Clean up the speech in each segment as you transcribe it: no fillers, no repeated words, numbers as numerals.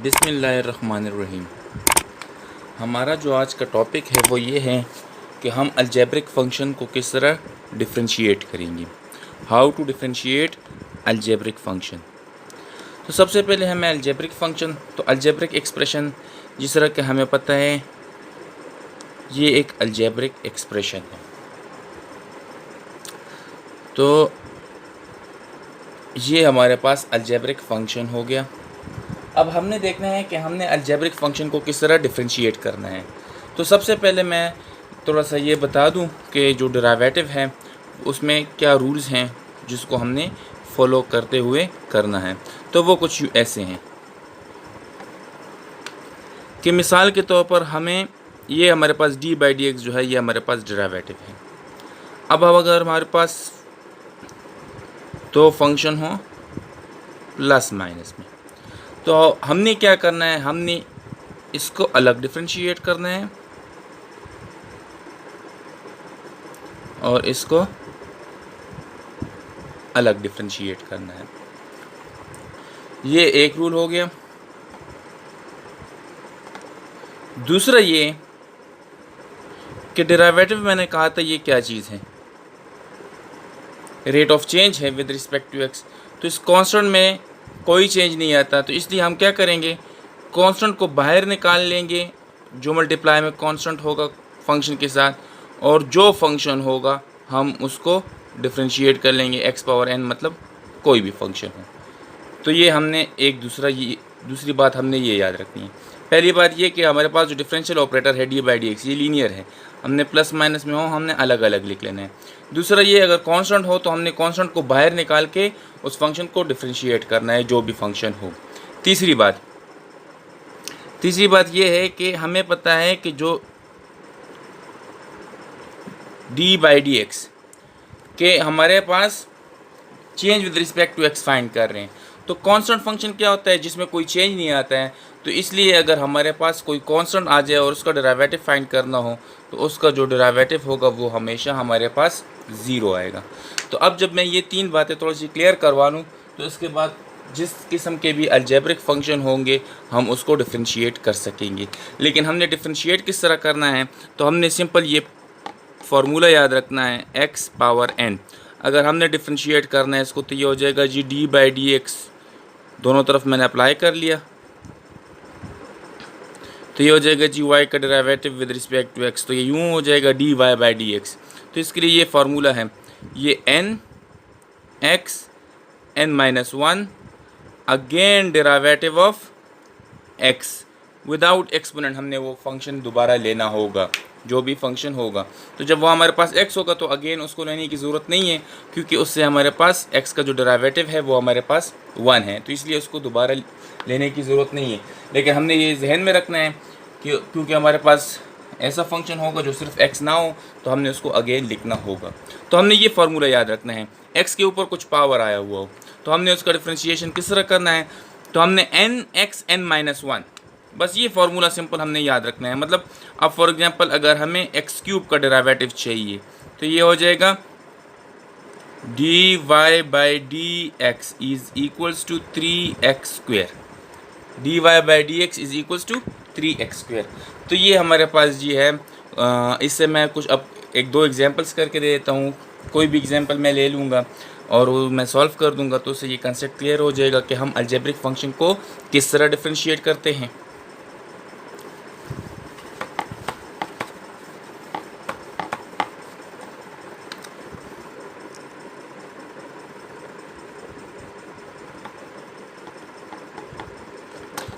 बिस्मिल्लाहिर्रहमानिर्रहीम। हमारा जो आज का टॉपिक है वो ये है कि हम अलजेब्रिक फ़ंक्शन को किस तरह डिफरेंशिएट करेंगे। How to differentiate algebraic function. तो सबसे पहले हमें अलजेब्रिक फ़ंक्शन, तो अलजेब्रिक एक्सप्रेशन जिस तरह के हमें पता है ये एक अलजेब्रिक एक्सप्रेशन है। तो ये हमारे पास अलजेब्रिक फ़ंक्शन हो गया। अब हमने देखना है कि हमने अलजेब्रिक फ़ंक्शन को किस तरह डिफरेंशिएट करना है। तो सबसे पहले मैं थोड़ा सा ये बता दूं कि जो डेरिवेटिव है उसमें क्या रूल्स हैं जिसको हमने फॉलो करते हुए करना है। तो वो कुछ ऐसे हैं कि मिसाल के तौर पर हमें ये हमारे पास d/dx जो है ये हमारे पास डेरिवेटिव है। अब अगर हमारे पास तो फंक्शन हो प्लस माइनस में, तो हमने क्या करना है, हमने इसको अलग डिफरेंशिएट करना है और इसको अलग डिफरेंशिएट करना है। ये एक रूल हो गया। दूसरा ये कि डेरिवेटिव मैंने कहा था ये क्या चीज़ है, रेट ऑफ चेंज है विद रिस्पेक्ट टू एक्स। तो इस कांस्टेंट में कोई चेंज नहीं आता, तो इसलिए हम क्या करेंगे, कांस्टेंट को बाहर निकाल लेंगे जो मल्टीप्लाई में कांस्टेंट होगा फंक्शन के साथ, और जो फंक्शन होगा हम उसको डिफरेंशिएट कर लेंगे एक्स पावर एन, मतलब कोई भी फंक्शन हो। तो ये हमने एक दूसरी बात हमने ये याद रखनी है। पहली बात ये कि हमारे पास जो डिफरेंशियल ऑपरेटर है d/dx ये लीनियर है, हमने प्लस माइनस में हो हमने अलग अलग लिख लेना है। दूसरा ये अगर कांस्टेंट हो तो हमने कांस्टेंट को बाहर निकाल के उस फंक्शन को डिफरेंशिएट करना है जो भी फंक्शन हो। तीसरी बात ये है कि हमें पता है कि जो d/dx के हमारे पास change with respect to x find कर रहे हैं। तो कांस्टेंट फंक्शन क्या होता है, जिसमें कोई चेंज नहीं आता है। तो इसलिए अगर हमारे पास कोई कांस्टेंट आ जाए और उसका डेरिवेटिव फाइंड करना हो तो उसका जो डेरिवेटिव होगा वो हमेशा हमारे पास ज़ीरो आएगा। तो अब जब मैं ये तीन बातें थोड़ी सी क्लियर करवा लूँ तो इसके बाद जिस किस्म के भी अलजेब्रिक फ़ंक्शन होंगे हम उसको डिफरेंशिएट कर सकेंगे। लेकिन हमने डिफरेंशिएट किस तरह करना है, तो हमने सिंपल ये फार्मूला याद रखना है एक्स पावर एन। अगर हमने डिफरेंशिएट करना है इसको तो ये हो जाएगा जी d/dx, दोनों तरफ मैंने अप्लाई कर लिया, तो ये हो जाएगा जी y का derivative with respect to x, तो ये यूँ हो जाएगा dy/dx। तो इसके लिए ये फार्मूला है, ये n x n-1 again derivative of x without exponent. हमने वो फंक्शन दोबारा लेना होगा जो भी फंक्शन होगा। तो जब वो हमारे पास x होगा तो अगेन उसको लेने की ज़रूरत नहीं है, क्योंकि उससे हमारे पास x का जो डेरिवेटिव है वो हमारे पास 1 है, तो इसलिए उसको दोबारा लेने की ज़रूरत नहीं है। लेकिन हमने ये जहन में रखना है कि क्योंकि हमारे पास ऐसा फंक्शन होगा जो सिर्फ x ना हो तो हमने उसको अगेन लिखना होगा। तो हमने ये फार्मूला याद रखना है, x के ऊपर कुछ पावर आया हुआ हो तो हमने उसका डिफ्रेंशिएशन किस तरह करना है, तो हमने n(x n-1), बस ये फार्मूला सिंपल हमने याद रखना है। मतलब अब फॉर एग्जांपल अगर हमें x³ का डेरिवेटिव चाहिए तो ये हो जाएगा dy/dx is equals to 3x², dy/dx is equals to 3x²। तो ये हमारे पास जी है। इससे मैं कुछ अब एक दो एग्जांपल्स करके दे देता हूँ। कोई भी एग्जांपल मैं ले लूँगा और वो मैं सॉल्व कर दूँगा, तो उससे ये कंसेप्ट क्लियर हो जाएगा कि हम अलजेब्रिक फंक्शन को किस तरह डिफरेंशिएट करते हैं।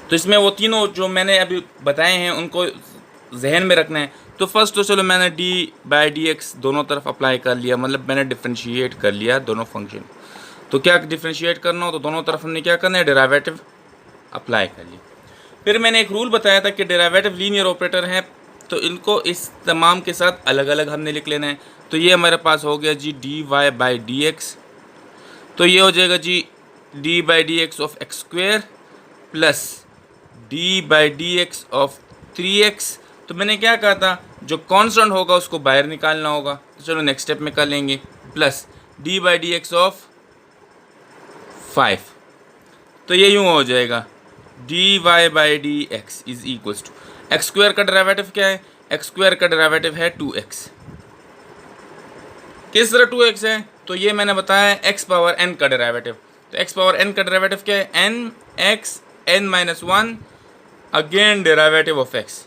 तो इसमें वो तीनों जो मैंने अभी बताए हैं उनको जहन में रखना है। तो फर्स्ट तो चलो मैंने d/dx दोनों तरफ अप्लाई कर लिया, मतलब मैंने डिफरेंशिएट कर लिया दोनों फंक्शन। तो क्या डिफरेंशिएट करना हो तो दोनों तरफ हमने क्या करना है, डेरिवेटिव अप्लाई कर लिया। फिर मैंने एक रूल बताया था कि डेरिवेटिव लीनियर ऑपरेटर हैं, तो इनको इस तमाम के साथ अलग अलग हमने लिख लेना है। तो ये हमारे पास हो गया जी dy/dx, तो ये हो जाएगा जी d/dx of x² plus d/dx of 3x। तो मैंने क्या कहा था, जो कांस्टेंट होगा उसको बाहर निकालना होगा, तो चलो नेक्स्ट स्टेप में कर लेंगे, प्लस d/dx ऑफ 5। तो ये यूँ हो जाएगा d y by d x is equals to x square का डेरिवेटिव क्या है, एक्स स्क्वायर का डेरिवेटिव है 2x। किस तरह 2x है, तो ये मैंने बताया x पावर n का डेरिवेटिव। तो x पावर n का डेरिवेटिव क्या है, n x n minus 1 again derivative of x।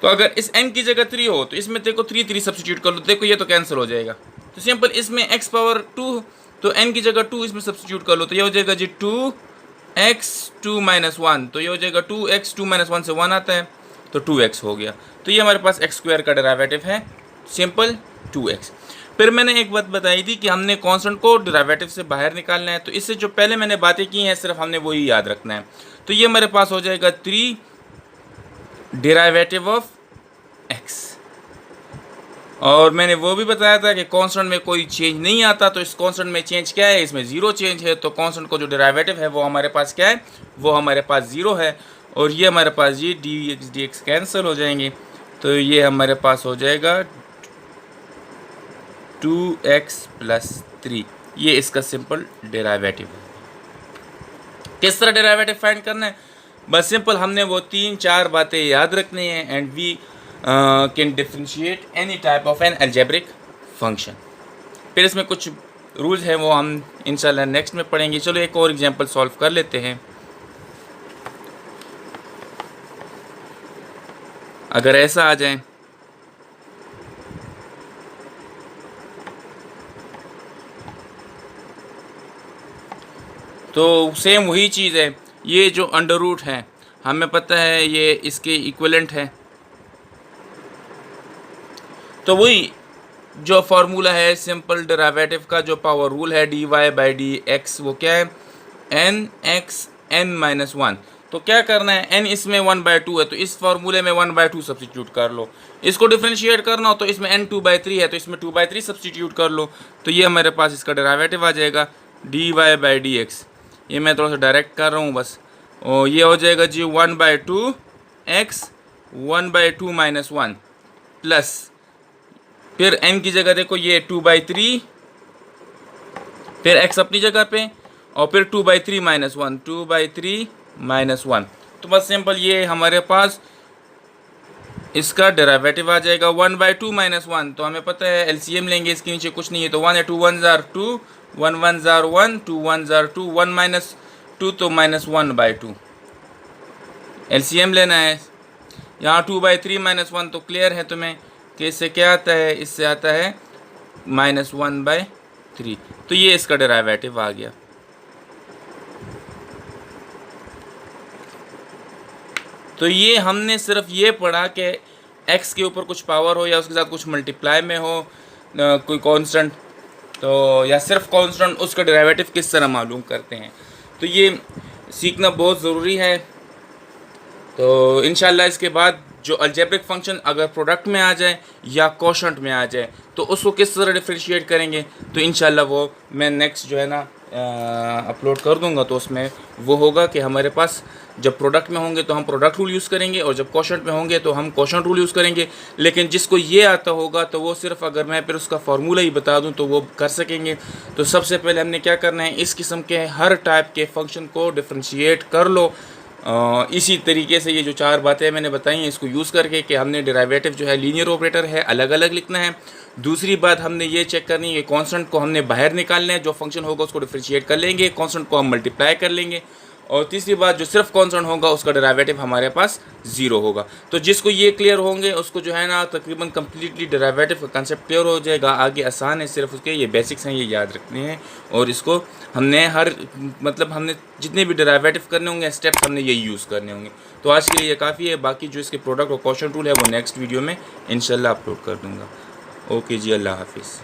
तो अगर इस n की जगह 3 हो तो इसमें देखो 3 3 सब्स्टिट्यूट कर लो, देखो ये तो कैंसिल हो जाएगा। तो सिंपल इसमें x पावर 2 तो n की जगह 2 इसमें सब्स्टिट्यूट कर लो, तो ये हो जाएगा जी 2x 2 माइनस 1, तो ये हो जाएगा 2x 2 माइनस 1 से 1 आता है तो 2x हो गया। तो ये हमारे पास x स्क्वायर का डेरिवेटिव है सिंपल 2x। फिर मैंने एक बात बताई थी कि हमने कांस्टेंट को डेरिवेटिव से बाहर निकालना है, तो इससे जो पहले मैंने बातें की हैं सिर्फ हमने वही याद रखना है। तो ये हमारे पास हो जाएगा 3 डेरिवेटिव ऑफ x। और मैंने वो भी बताया था कि कांस्टेंट में कोई चेंज नहीं आता, तो इस कांस्टेंट में चेंज क्या है, इसमें ज़ीरो चेंज है। तो कांस्टेंट को जो डेरिवेटिव है वो हमारे पास क्या है, वो हमारे पास ज़ीरो है। और ये हमारे पास ये डी एक्स कैंसिल हो जाएंगे, तो ये हमारे पास हो जाएगा 2x प्लस 3, ये इसका सिंपल डेरिवेटिव है। किस तरह डेरिवेटिव फाइंड करना है, बस सिंपल हमने वो 3-4 बातें याद रखनी है and we can differentiate any type of an algebraic function. फिर इसमें कुछ रूल्स हैं वो हम इंशाल्लाह नेक्स्ट में पढ़ेंगे। चलो एक और एग्जांपल सॉल्व कर लेते हैं। अगर ऐसा आ जाए तो सेम वही चीज़ है, ये जो अंडर रूट है हमें पता है ये इसके इक्विवेलेंट है, तो वही जो फार्मूला है सिंपल डेरिवेटिव का जो पावर रूल है d y by d x, वो क्या है एन एक्स एन माइनस 1। तो क्या करना है, n इसमें 1/2 है तो इस फार्मूले में 1/2 सब्सटीट्यूट कर लो। इसको डिफरेंशिएट करना हो तो इसमें n 2/3 है तो इसमें 2/3 सब्सटीट्यूट कर लो। तो ये हमारे पास इसका डेरिवेटिव आ जाएगा d y by d x. ये मैं थोड़ा सा डायरेक्ट कर रहा हूँ बस। और ये हो जाएगा जी 1/2 x 1/2 माइनस 1 प्लस फिर n की जगह देखो ये 2/3, फिर x अपनी जगह पे और फिर 2/3 माइनस 1 2/3 माइनस 1। तो बस सिंपल ये हमारे पास इसका डेरिवेटिव आ जाएगा 1/2 माइनस 1। तो हमें पता है एलसीएम लेंगे, इसके नीचे कुछ नहीं है तो 1 है 2 1 जार 2 1 1 जार 1 2 1 जार 2 1 माइनस 2 तो माइनस 1/2 एलसीएम लेना है। यहाँ 2/3 माइनस 1 तो क्लियर है तुम्हें कि इससे क्या आता है, इससे आता है माइनस 1/3। तो ये इसका डेरिवेटिव आ गया। तो ये हमने सिर्फ ये पढ़ा कि x के ऊपर कुछ पावर हो या उसके साथ कुछ मल्टीप्लाई में हो कोई कांस्टेंट, तो या सिर्फ कांस्टेंट उसका डेरिवेटिव किस तरह मालूम करते हैं, तो ये सीखना बहुत ज़रूरी है। तो इंशाल्लाह इसके बाद जो अलजेब्रिक फंक्शन अगर प्रोडक्ट में आ जाए या कोशेंट में आ जाए तो उसको किस तरह डिफरेंशिएट करेंगे, तो इंशाल्लाह वो मैं नेक्स्ट जो है ना अपलोड कर दूंगा। तो उसमें वो होगा कि हमारे पास जब प्रोडक्ट में होंगे तो हम प्रोडक्ट रूल यूज़ करेंगे और जब कोशेंट में होंगे तो हम कोशेंट रूल यूज़ करेंगे। लेकिन जिसको ये आता होगा तो वो सिर्फ अगर मैं फिर उसका फार्मूला ही बता दूं तो वो कर सकेंगे। तो सबसे पहले हमने क्या करना है, इस किस्म के हर टाइप के फंक्शन को डिफरेंशिएट कर लो। इसी तरीके से ये जो 4 बातें मैंने बताई हैं इसको यूज़ करके कि हमने डेरिवेटिव जो है लीनियर ऑपरेटर है अलग अलग लिखना है। दूसरी बात हमने ये चेक करनी है कांस्टेंट को हमने बाहर निकालना है, जो फंक्शन होगा उसको डिफरेंशिएट कर लेंगे, कांस्टेंट को हम मल्टीप्लाई कर लेंगे। और तीसरी बात जो सिर्फ कांस्टेंट होगा उसका डेरिवेटिव हमारे पास 0 होगा। तो जिसको ये क्लियर होंगे उसको जो है ना तकरीबन कम्प्लीटली डेरिवेटिव का कंसेप्ट क्लियर हो जाएगा। आगे आसान है, सिर्फ उसके ये बेसिक्स हैं ये याद रखने हैं और इसको हमने हर मतलब हमने जितने भी डेरिवेटिव करने होंगे स्टेप्स हमने यही यूज़ करने होंगे। तो आज के लिए ये काफ़ी है, बाकी जो इसके प्रोडक्ट और क्वेश्चन टूल है वो नेक्स्ट वीडियो में इंशाल्लाह अपलोड कर दूँगा। ओके जी, अल्लाह हाफिज़।